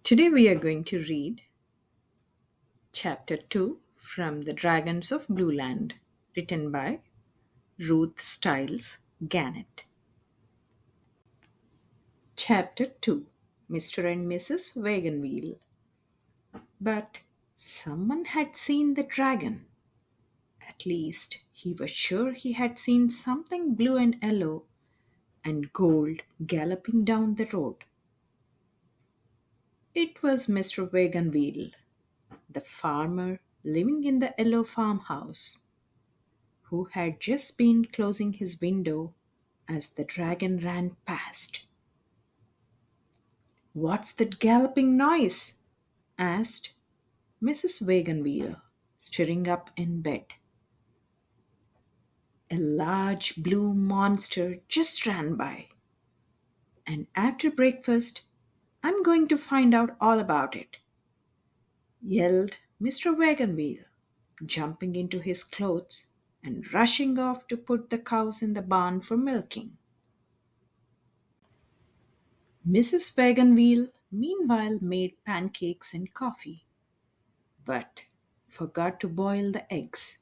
Today we are going to read Chapter 2 from The Dragons of BlueLand, written by Ruth Stiles Gannett. Chapter 2, Mr. and Mrs. Wagonwheel. But someone had seen the dragon. At least he was sure he had seen something blue and yellow and gold galloping down the road. It was Mr. Wagonwheel, the farmer living in the yellow farmhouse, who had just been closing his window as the dragon ran past. "What's that galloping noise?" asked Mrs. Wagonwheel, stirring up in bed. "A large blue monster just ran by, and after breakfast I'm going to find out all about it," yelled Mr. Wagonwheel, jumping into his clothes and rushing off to put the cows in the barn for milking. Mrs. Wagonwheel meanwhile made pancakes and coffee, but forgot to boil the eggs.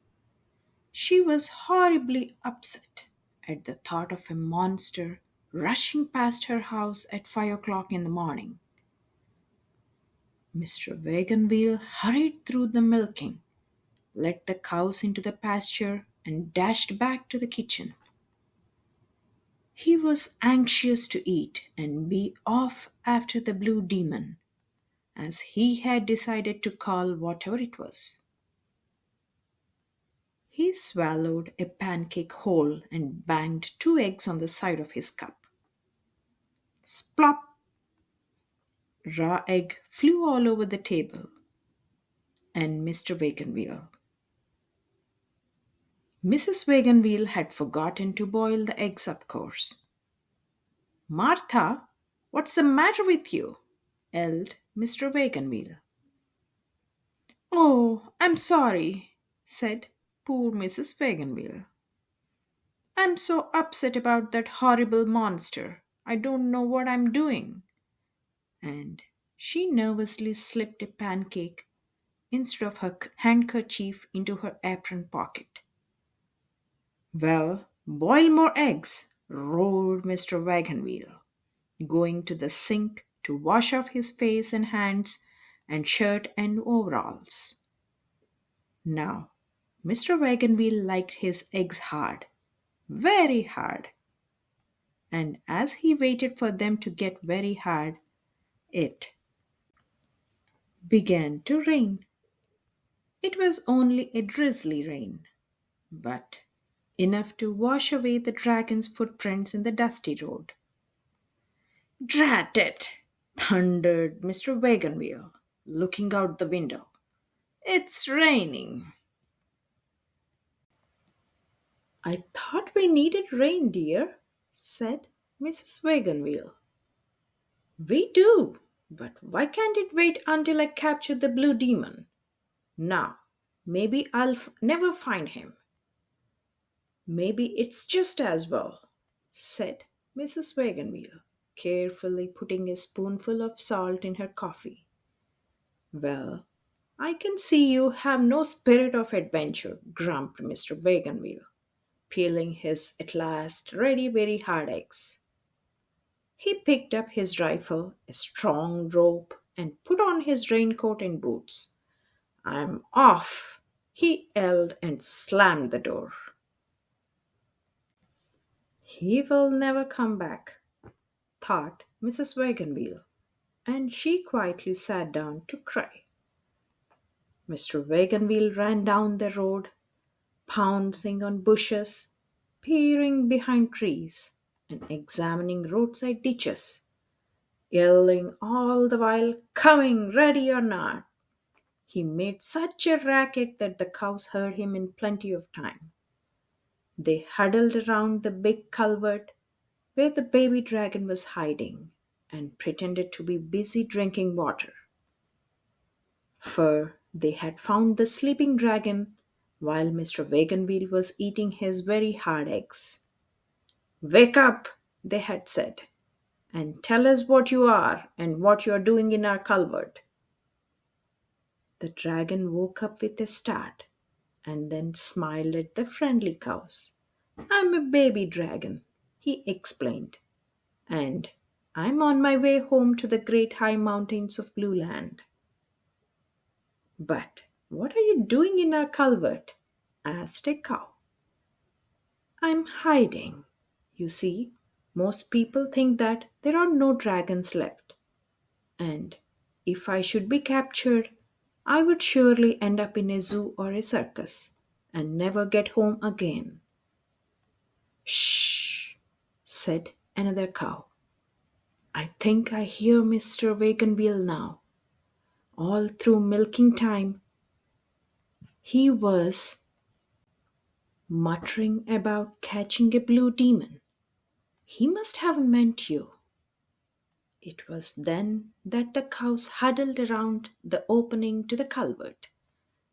She was horribly upset at the thought of a monster rushing past her house at 5 o'clock in the morning. Mr. Wagonwheel hurried through the milking, let the cows into the pasture, and dashed back to the kitchen. He was anxious to eat and be off after the blue demon, as he had decided to call whatever it was. He swallowed a pancake whole and banged 2 eggs on the side of his cup. Splop! Raw egg flew all over the table and Mr. Wagonwheel. Mrs. Wagonwheel had forgotten to boil the eggs, of course. "Martha, what's the matter with you?" yelled Mr. Wagonwheel. "Oh, I'm sorry," said poor Mrs. Wagonwheel. "I'm so upset about that horrible monster. I don't know what I'm doing." And she nervously slipped a pancake instead of her handkerchief into her apron pocket. "Well, boil more eggs," roared Mr. Wagonwheel, going to the sink to wash off his face and hands and shirt and overalls. Now, Mr. Wagonwheel liked his eggs hard, very hard, and as he waited for them to get very hard, it began to rain. It was only a drizzly rain, but enough to wash away the dragon's footprints in the dusty road. "Drat it!" thundered Mr. Wagonwheel, looking out the window. "It's raining." "I thought we needed rain, dear," said Mrs. Wagonwheel. "We do, but why can't it wait until I capture the blue demon? Now, maybe I'll never find him." "Maybe it's just as well," said Mrs. Wagonwheel, carefully putting a spoonful of salt in her coffee. "Well, I can see you have no spirit of adventure," grumped Mr. Wagonwheel, peeling his at last ready very hard eggs. He picked up his rifle, a strong rope, and put on his raincoat and boots. "I'm off," he yelled and slammed the door. "He will never come back," thought Mrs. Wagonwheel, and she quietly sat down to cry. Mr. Wagonwheel ran down the road, pouncing on bushes, peering behind trees, and examining roadside ditches, yelling all the while, "Coming, ready or not." He made such a racket that the cows heard him in plenty of time. They huddled around the big culvert where the baby dragon was hiding and pretended to be busy drinking water. For they had found the sleeping dragon while Mr. Wagonwheel was eating his very hard eggs. "Wake up," they had said, and tell us what you are and what you are doing in our culvert. The dragon woke up with a start and then smiled at the friendly cows. I'm a baby dragon, he explained, and I'm on my way home to the great high mountains of BlueLand. But what are you doing in our culvert? Asked a cow. I'm hiding. You see, most people think that there are no dragons left, and if I should be captured, I would surely end up in a zoo or a circus and never get home again. Shh, said another cow. I think I hear Mr. Wagonwheel now. All through milking time, he was muttering about catching a blue demon. He must have meant you. It was then that the cows huddled around the opening to the culvert,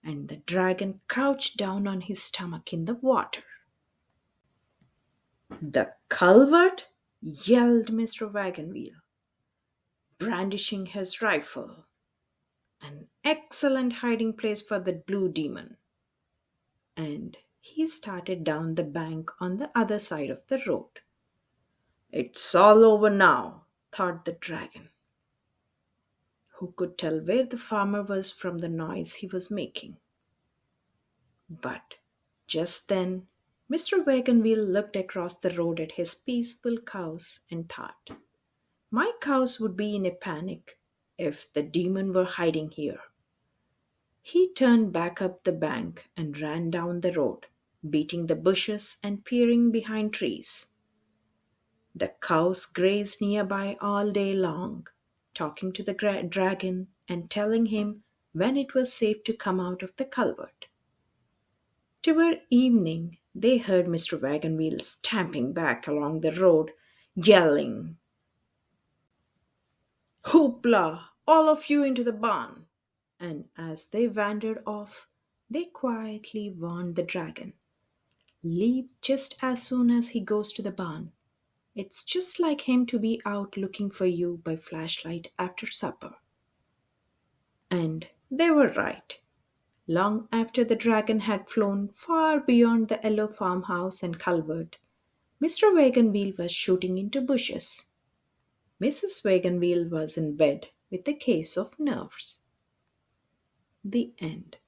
and the dragon crouched down on his stomach in the water. The culvert? Yelled Mr. Wagonwheel, brandishing his rifle. An excellent hiding place for the blue demon. And he started down the bank on the other side of the road. It's all over now, thought the dragon, who could tell where the farmer was from the noise he was making. But just then, Mr. Wagonwheel looked across the road at his peaceful cows and thought, my cows would be in a panic if the demon were hiding here. He turned back up the bank and ran down the road, beating the bushes and peering behind trees. The cows grazed nearby all day long, talking to the dragon and telling him when it was safe to come out of the culvert. Toward evening, they heard Mr. Wagonwheel stamping back along the road, yelling, Hoopla! All of you into the barn! And as they wandered off, they quietly warned the dragon, leave just as soon as he goes to the barn. It's just like him to be out looking for you by flashlight after supper. And they were right. Long after the dragon had flown far beyond the yellow farmhouse and culvert, Mr. Wagonwheel was shooting into bushes. Mrs. Wagonwheel was in bed with a case of nerves. The end.